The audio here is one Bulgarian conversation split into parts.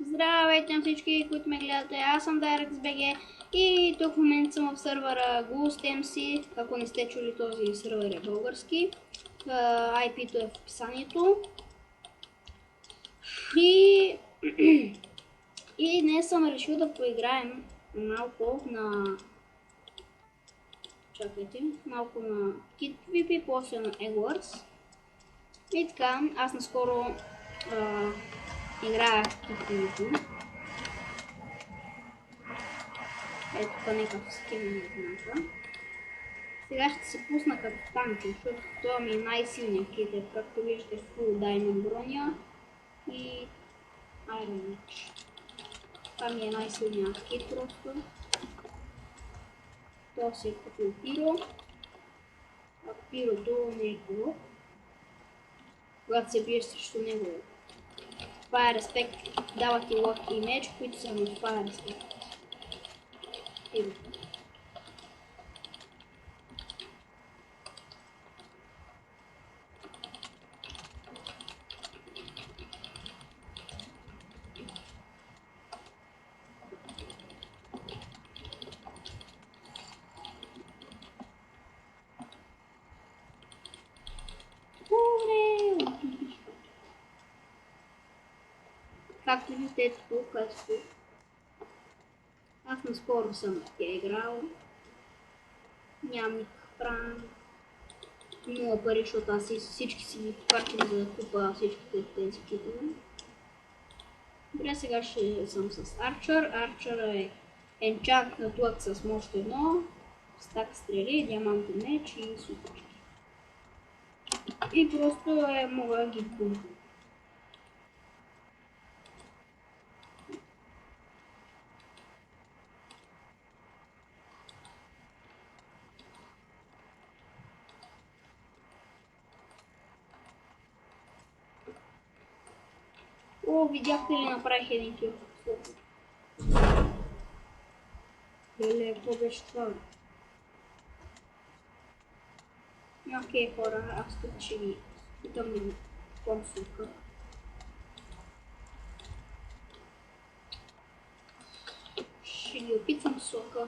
Здравейте на всички, които ме гледате, аз съм DirectBG и тук в момента съм в сървъра GhostMC. Ако не сте чули, този сървър е български. IP-то е в описанието. И днес съм решил да поиграем малко на... малко на KitVP, после на Egg И така, аз наскоро играя KitVP. Ето тук някакъв скин на знака. Сега ще се пусна като танки, защото това ми е най-силният кит, както виждате Full Diamond броня и Iron Edge. Това ми е най-силният кит просто. Това си е като пиро. А пирото не е хубаво. Когато се биеш срещу него, това е респект, дава ти лък и меч, които са на това е респект. Пирото. Както виждате, ето тук, аз наскоро съм играл. Нямам никакъв пран. Много пари, защото аз всички си ги похарчим за да купа всичките тези китове. Добре, сега ще съм с Archer. Archer е енчантнат с мощ 1, стак стрели, диамантен меч и супачки. И просто мога да ги пумпам. О, видяхте ли направих един кил? Леле, какво беше това? Окей, хора, аз тук ще ви питам да ви помсука. Ще ги опитвам сока.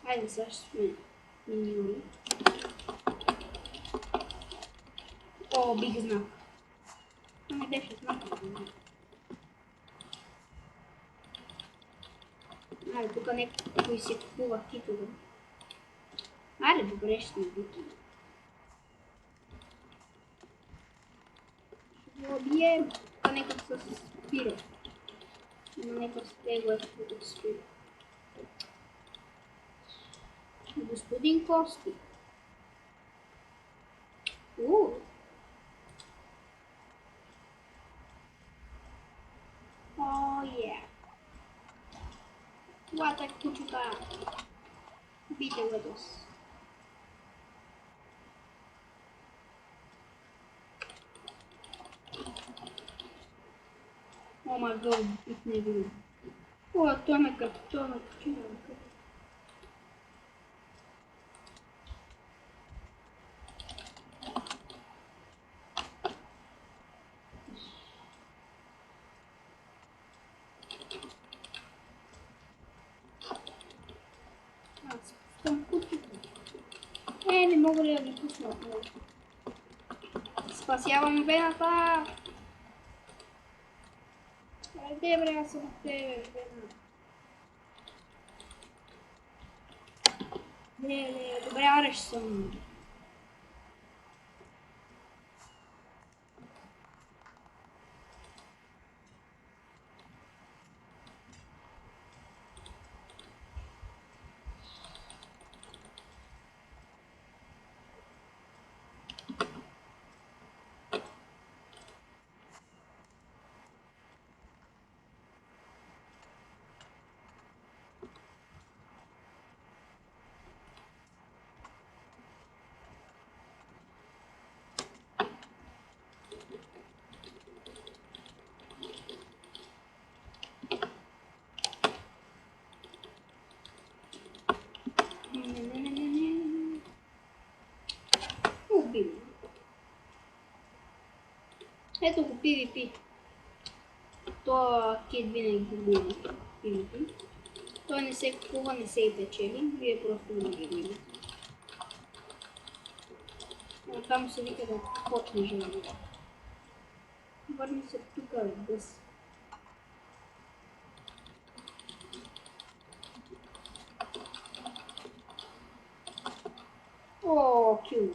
Хайде, сега ще сме миньори. О, биг знак. Това не беше знак. Айде, тук някой си купува китове. Айде, добре, ще сме бити. Ще го убием. Тук някакъв с спира. Има някакъв стегло, който спира. Господин Кости. О, е. Това е кучука. Бите ледос. О май гад, бит не видим. О, това ме качина. Не мога ли да ги пусна отново? Спасявам вената! Айде, бре, аз съм от тебе, вена. Не, добре, аре ще съм. Ето го PvP. То кит винаги губим пилите. Той не се купува, не се и печели, вие просто не ги видите. Но това му се вика да почне живота. Върни се тук, бъс. О, кил.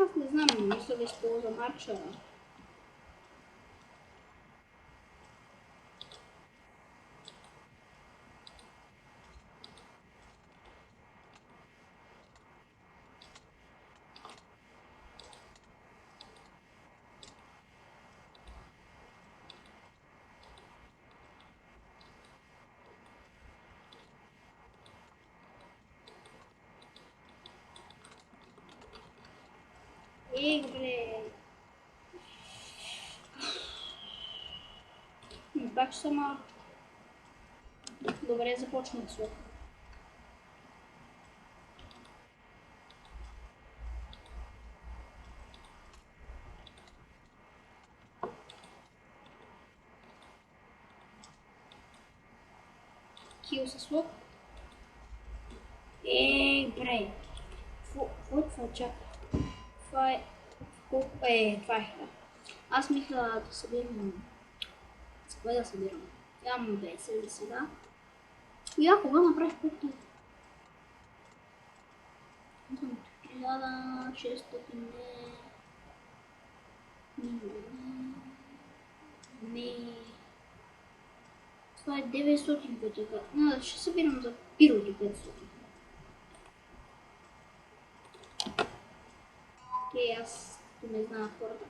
Аз не знам, не мисля да използвам арчера. Игре. Пак ще съм. Добре, започнах с. Кил с лук. Бре. Какво е това? Чакай. Това е... това е. Аз мисля да събирам... Кое да събирам? Имам 10 за сега. И ако го направих както... 1600 не... Това е 900 пътека. Ще събирам за пирото 500. Окей, аз не знам хората.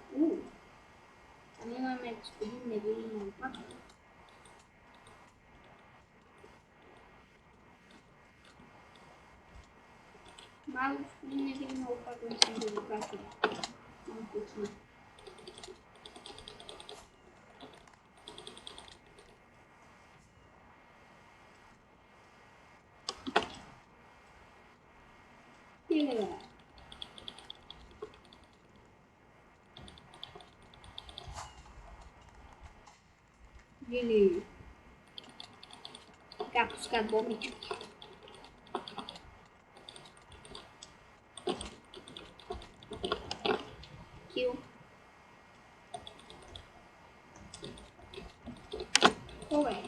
Ами имаме господин невидим алпака. Малко господин невидим алпака не съм да го качвам. Много вкусно. Или как пускат бомбички. Кил. Ой.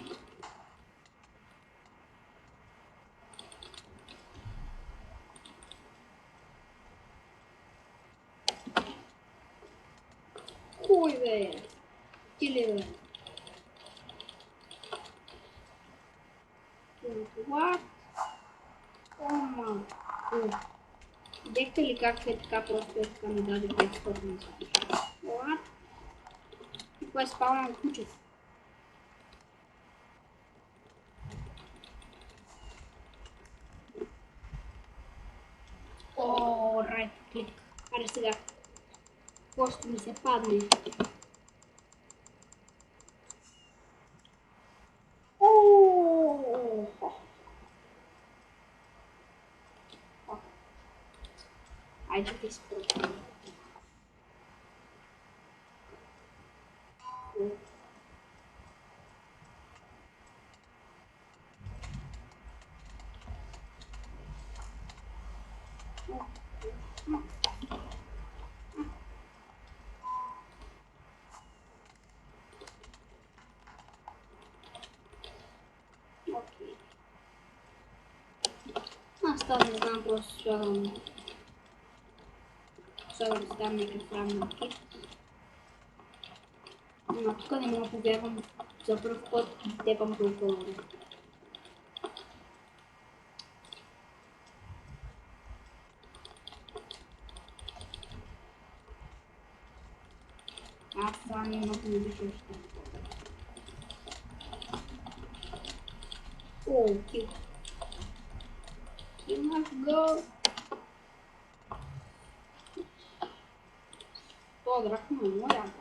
Хуй бе. Кили бе. What? Видяхте ли как е така просто е така ми даде 500 за? What? Кое е спална на кучето? О, райт клик. Аре сега. Просто ми се падне. Айде да изпробвам. Окей. Аз това не знам, просто слагам. Слагам да дам някакъв ранен кит. Но тук не мога повярвам за пръв път тепам толкова. Аз това не мога да обичам. О, кил. Кил, let's go. Това дракона е много яко.